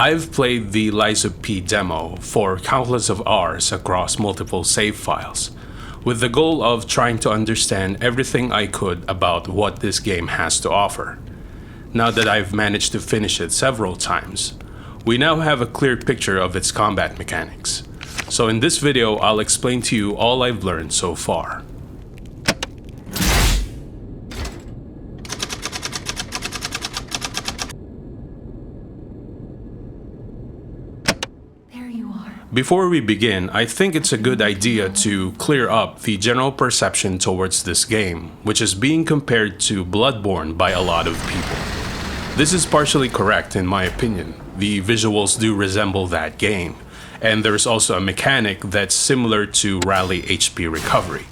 I've played the Lies of P demo for countless of hours across multiple save files, with the goal of trying to understand everything I could about what this game has to offer. Now that I've managed to finish it several times, we now have a clear picture of its combat mechanics. So in this video, I'll explain to you all I've learned so far. Before we begin, I think it's a good idea to clear up the general perception towards this game, which is being compared to Bloodborne by a lot of people. This is partially correct in my opinion. The visuals do resemble that game, and there's also a mechanic that's similar to rally HP recovery.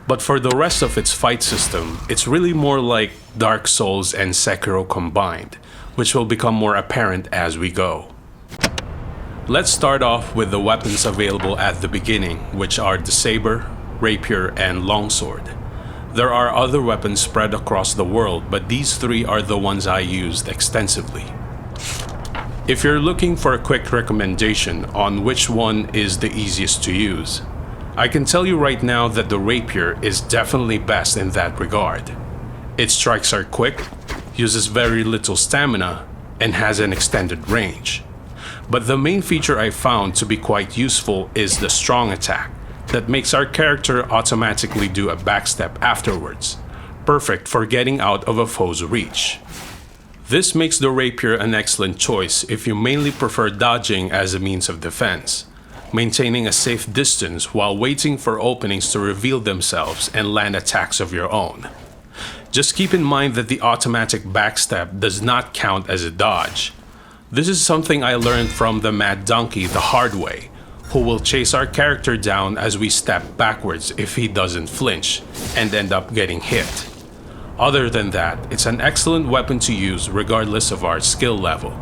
But for the rest of its fight system, it's really more like Dark Souls and Sekiro combined, which will become more apparent as we go. Let's start off with the weapons available at the beginning, which are the Saber, Rapier, and Longsword. There are other weapons spread across the world, but these three are the ones I used extensively. If you're looking for a quick recommendation on which one is the easiest to use, I can tell you right now that the Rapier is definitely best in that regard. Its strikes are quick, uses very little stamina, and has an extended range. But the main feature I found to be quite useful is the strong attack that makes our character automatically do a backstep afterwards, perfect for getting out of a foe's reach. This makes the Rapier an excellent choice if you mainly prefer dodging as a means of defense, maintaining a safe distance while waiting for openings to reveal themselves and land attacks of your own. Just keep in mind that the automatic backstep does not count as a dodge. This is something I learned from the Mad Donkey the hard way, who will chase our character down as we step backwards if he doesn't flinch and end up getting hit. Other than that, it's an excellent weapon to use regardless of our skill level.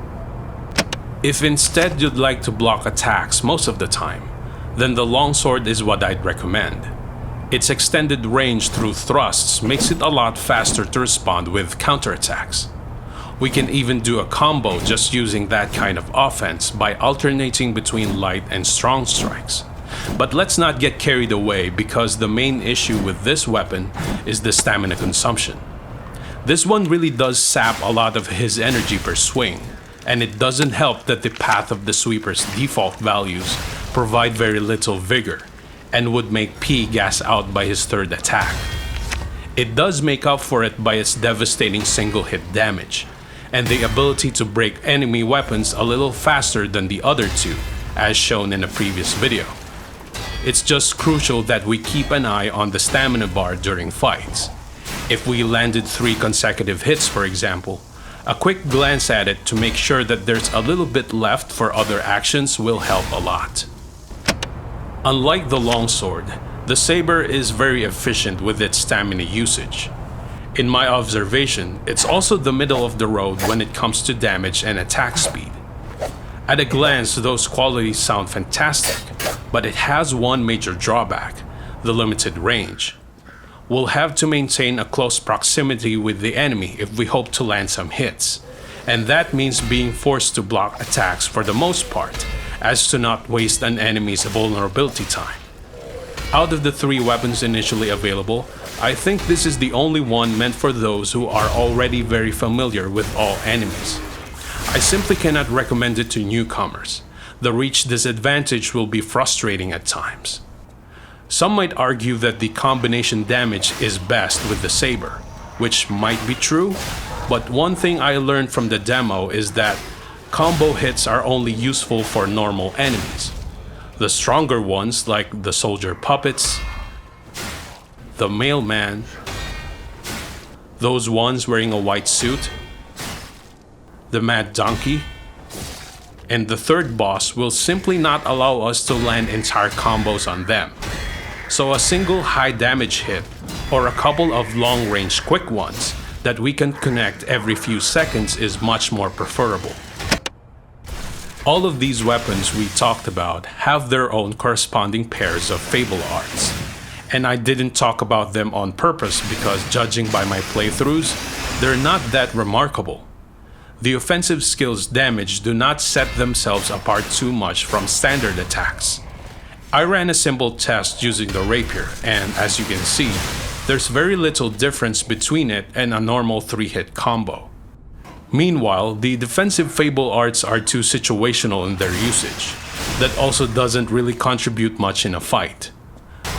If instead you'd like to block attacks most of the time, then the Longsword is what I'd recommend. Its extended range through thrusts makes it a lot faster to respond with counterattacks. We can even do a combo just using that kind of offense by alternating between light and strong strikes. But let's not get carried away because the main issue with this weapon is the stamina consumption. This one really does sap a lot of his energy per swing, and it doesn't help that the path of the sweeper's default values provide very little vigor and would make P gas out by his third attack. It does make up for it by its devastating single hit damage, and the ability to break enemy weapons a little faster than the other two, as shown in a previous video. It's just crucial that we keep an eye on the stamina bar during fights. If we landed 3 consecutive hits, for example, a quick glance at it to make sure that there's a little bit left for other actions will help a lot. Unlike the Longsword, the Saber is very efficient with its stamina usage. In my observation, it's also the middle of the road when it comes to damage and attack speed. At a glance, those qualities sound fantastic, but it has one major drawback: the limited range. We'll have to maintain a close proximity with the enemy if we hope to land some hits, and that means being forced to block attacks for the most part, as to not waste an enemy's vulnerability time. Out of the 3 weapons initially available, I think this is the only one meant for those who are already very familiar with all enemies. I simply cannot recommend it to newcomers. The reach disadvantage will be frustrating at times. Some might argue that the combination damage is best with the Saber, which might be true, but one thing I learned from the demo is that combo hits are only useful for normal enemies. The stronger ones, like the soldier puppets, the mailman, those ones wearing a white suit, the Mad Donkey, and the third boss will simply not allow us to land entire combos on them. So a single high damage hit or a couple of long range quick ones that we can connect every few seconds is much more preferable. All of these weapons we talked about have their own corresponding pairs of Fable Arts, and I didn't talk about them on purpose because judging by my playthroughs, they're not that remarkable. the offensive skill's damage do not set themselves apart too much from standard attacks. I ran a simple test using the Rapier, and as you can see, there's very little difference between it and a normal 3-hit combo. Meanwhile, the defensive Fable Arts are too situational in their usage. That also doesn't really contribute much in a fight.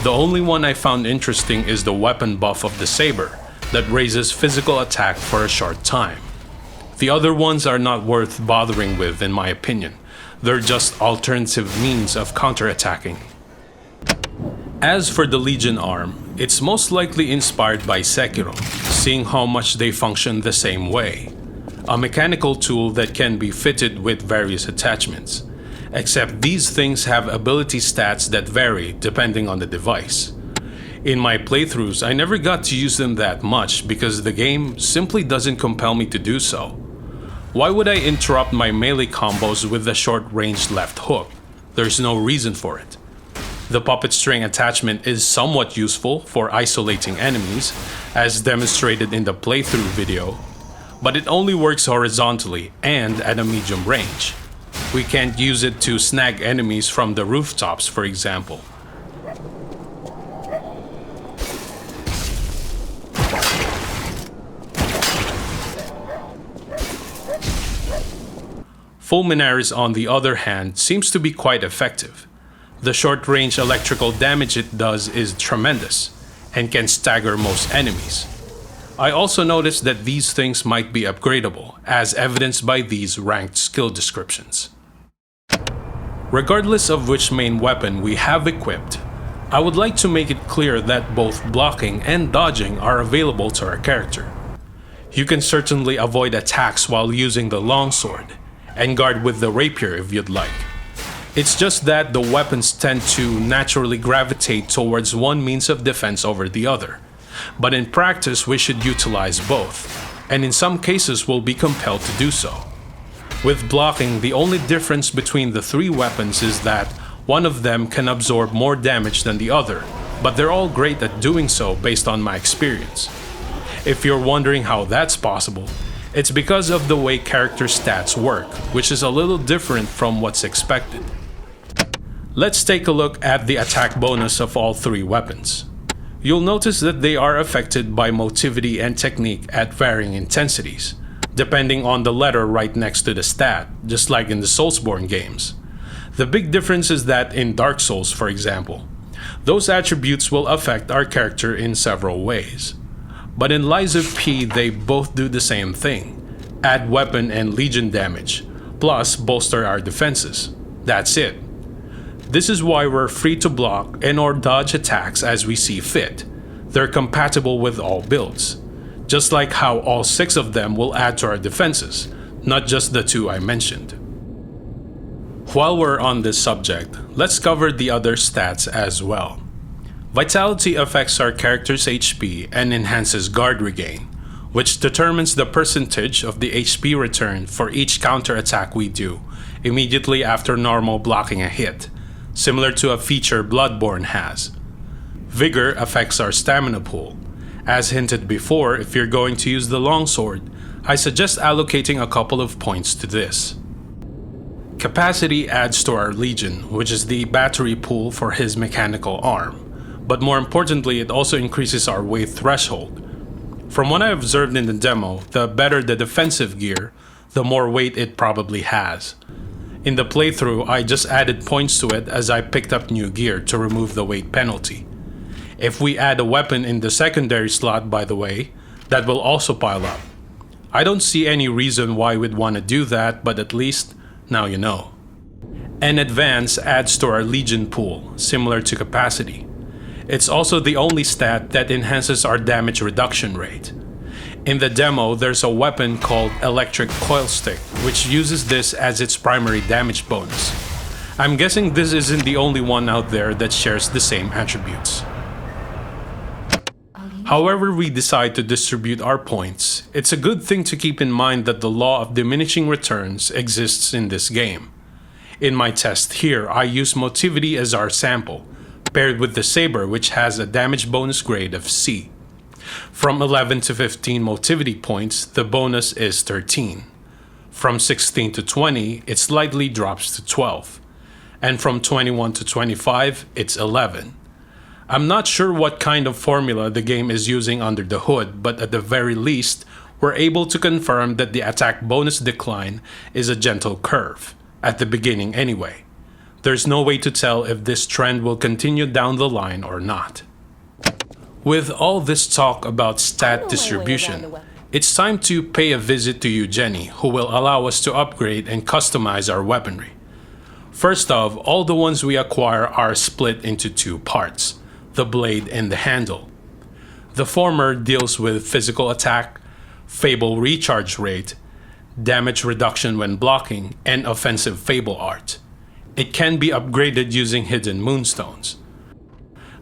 The only one I found interesting is the weapon buff of the Saber, that raises physical attack for a short time. The other ones are not worth bothering with in my opinion. They're just alternative means of counterattacking. As for the Legion arm, it's most likely inspired by Sekiro, seeing how much they function the same way. A mechanical tool that can be fitted with various attachments. Except these things have ability stats that vary depending on the device. In my playthroughs, I never got to use them that much because the game simply doesn't compel me to do so. Why would I interrupt my melee combos with a short-range left hook? There's no reason for it. The puppet string attachment is somewhat useful for isolating enemies, as demonstrated in the playthrough video, but it only works horizontally and at a medium range. We can't use it to snag enemies from the rooftops, for example. Fulminaris, on the other hand, seems to be quite effective. The short-range electrical damage it does is tremendous, and can stagger most enemies. I also noticed that these things might be upgradable, as evidenced by these ranked skill descriptions. Regardless of which main weapon we have equipped, I would like to make it clear that both blocking and dodging are available to our character. You can certainly avoid attacks while using the longsword, and guard with the Rapier if you'd like. It's just that the weapons tend to naturally gravitate towards one means of defense over the other, but in practice we should utilize both, and in some cases will be compelled to do so. With blocking, the only difference between the three weapons is that one of them can absorb more damage than the other, but they're all great at doing so based on my experience. If you're wondering how that's possible, it's because of the way character stats work, which is a little different from what's expected. Let's take a look at the attack bonus of all three weapons. You'll notice that they are affected by motivity and technique at varying intensities, depending on the letter right next to the stat, just like in the Soulsborne games. The big difference is that in Dark Souls, for example, those attributes will affect our character in several ways. But in Lies of P, they both do the same thing: add weapon and legion damage, plus bolster our defenses. That's it. This is why we're free to block and or dodge attacks as we see fit. They're compatible with all builds. Just like how all 6 of them will add to our defenses, not just the 2 I mentioned. While we're on this subject, let's cover the other stats as well. Vitality affects our character's HP and enhances guard regain, which determines the percentage of the HP return for each counter attack we do immediately after normal blocking a hit, similar to a feature Bloodborne has. Vigor affects our stamina pool. As hinted before, if you're going to use the longsword, I suggest allocating a couple of points to this. Capacity adds to our Legion, which is the battery pool for his mechanical arm, but more importantly, it also increases our weight threshold. From what I observed in the demo, the better the defensive gear, the more weight it probably has. In the playthrough, I just added points to it as I picked up new gear to remove the weight penalty. If we add a weapon in the secondary slot, by the way, that will also pile up. I don't see any reason why we'd want to do that, but at least now you know. And Advance adds to our Legion pool, similar to Capacity. It's also the only stat that enhances our damage reduction rate. In the demo, there's a weapon called Electric Coil Stick, which uses this as its primary damage bonus. I'm guessing this isn't the only one out there that shares the same attributes. However we decide to distribute our points, it's a good thing to keep in mind that the law of diminishing returns exists in this game. In my test here, I use Motivity as our sample, paired with the Saber, which has a damage bonus grade of C. From 11 to 15 Motivity points, the bonus is 13. From 16 to 20, it slightly drops to 12. And from 21 to 25, it's 11. I'm not sure what kind of formula the game is using under the hood, but at the very least, we're able to confirm that the attack bonus decline is a gentle curve, at the beginning anyway. There's no way to tell if this trend will continue down the line or not. With all this talk about stat distribution, it's time to pay a visit to Eugenie, who will allow us to upgrade and customize our weaponry. First off, all the ones we acquire are split into two parts, the blade and the handle. The former deals with physical attack, Fable recharge rate, damage reduction when blocking, and offensive Fable Art. It can be upgraded using hidden moonstones.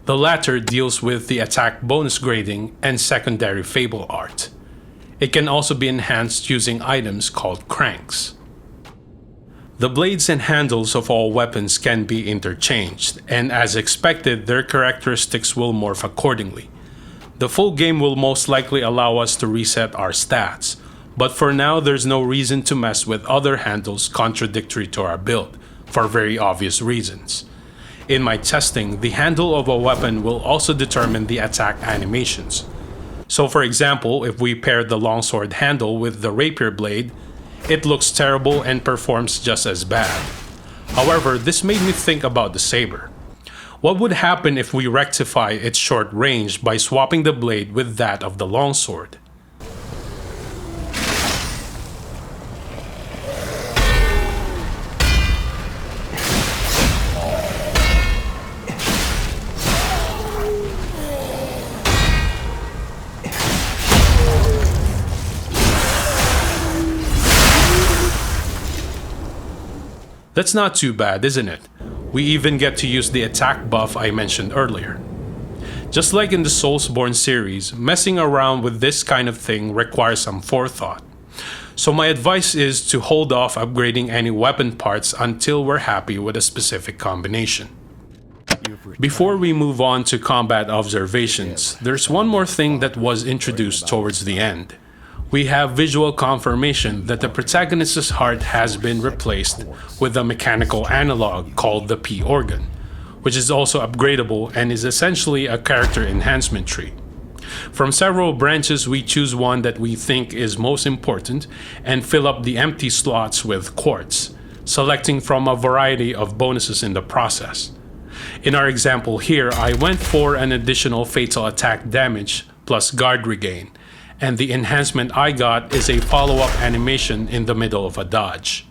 The latter deals with the attack bonus grading and secondary Fable Art. It can also be enhanced using items called cranks. The blades and handles of all weapons can be interchanged, and as expected, their characteristics will morph accordingly. The full game will most likely allow us to reset our stats, but for now there's no reason to mess with other handles contradictory to our build, for very obvious reasons. In my testing, the handle of a weapon will also determine the attack animations. So for example, if we pair the longsword handle with the rapier blade, it looks terrible and performs just as bad. However, this made me think about the saber. What would happen if we rectify its short range by swapping the blade with that of the longsword? That's not too bad, isn't it? We even get to use the attack buff I mentioned earlier. Just like in the Soulsborne series, messing around with this kind of thing requires some forethought. So my advice is to hold off upgrading any weapon parts until we're happy with a specific combination. Before we move on to combat observations, there's one more thing that was introduced towards the end. We have visual confirmation that the protagonist's heart has been replaced with a mechanical analog called the P organ, which is also upgradable and is essentially a character enhancement tree. From several branches, we choose one that we think is most important and fill up the empty slots with quartz, selecting from a variety of bonuses in the process. In our example here, I went for an additional fatal attack damage plus guard regain, and the enhancement I got is a follow-up animation in the middle of a dodge.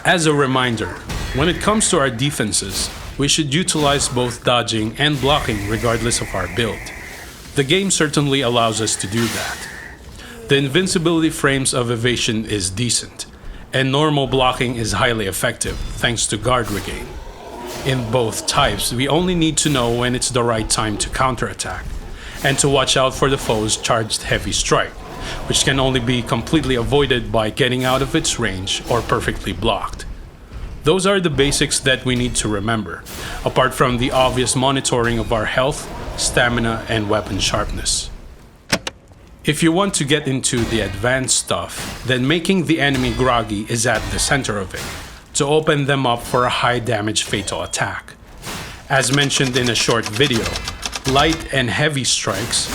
As a reminder, when it comes to our defenses, we should utilize both dodging and blocking regardless of our build. The game certainly allows us to do that. The invincibility frames of evasion is decent, and normal blocking is highly effective thanks to guard regain. In both types, we only need to know when it's the right time to counterattack, and to watch out for the foe's charged heavy strike, which can only be completely avoided by getting out of its range or perfectly blocked. Those are the basics that we need to remember, apart from the obvious monitoring of our health, stamina, and weapon sharpness. If you want to get into the advanced stuff, then making the enemy groggy is at the center of it, to open them up for a high damage fatal attack. As mentioned in a short video, light and heavy strikes,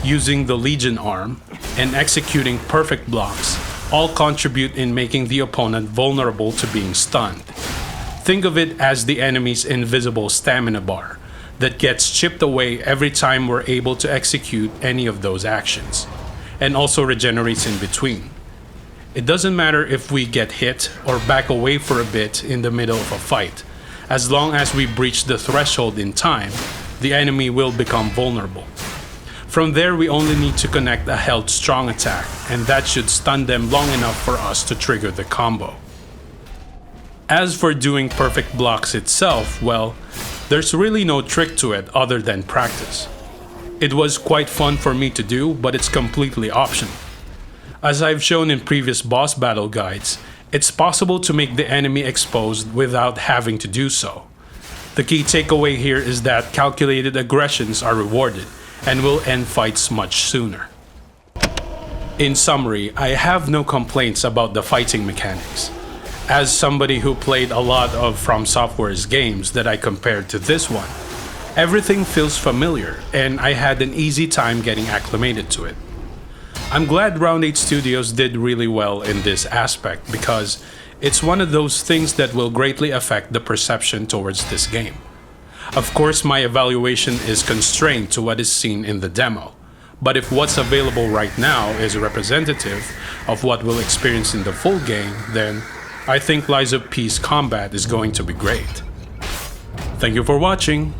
using the Legion arm, and executing perfect blocks all contribute in making the opponent vulnerable to being stunned. Think of it as the enemy's invisible stamina bar that gets chipped away every time we're able to execute any of those actions, and also regenerates in between. It doesn't matter if we get hit or back away for a bit in the middle of a fight. As long as we breach the threshold in time, the enemy will become vulnerable. From there, we only need to connect a held strong attack, and that should stun them long enough for us to trigger the combo. As for doing perfect blocks itself, well, there's really no trick to it other than practice. It was quite fun for me to do, but it's completely optional. As I've shown in previous boss battle guides, it's possible to make the enemy exposed without having to do so. The key takeaway here is that calculated aggressions are rewarded and will end fights much sooner. In summary, I have no complaints about the fighting mechanics. As somebody who played a lot of From Software's games that I compared to this one, everything feels familiar and I had an easy time getting acclimated to it. I'm glad Round 8 Studios did really well in this aspect because it's one of those things that will greatly affect the perception towards this game. Of course, my evaluation is constrained to what is seen in the demo, but if what's available right now is representative of what we'll experience in the full game, then I think Lies of Peace combat is going to be great. Thank you for watching.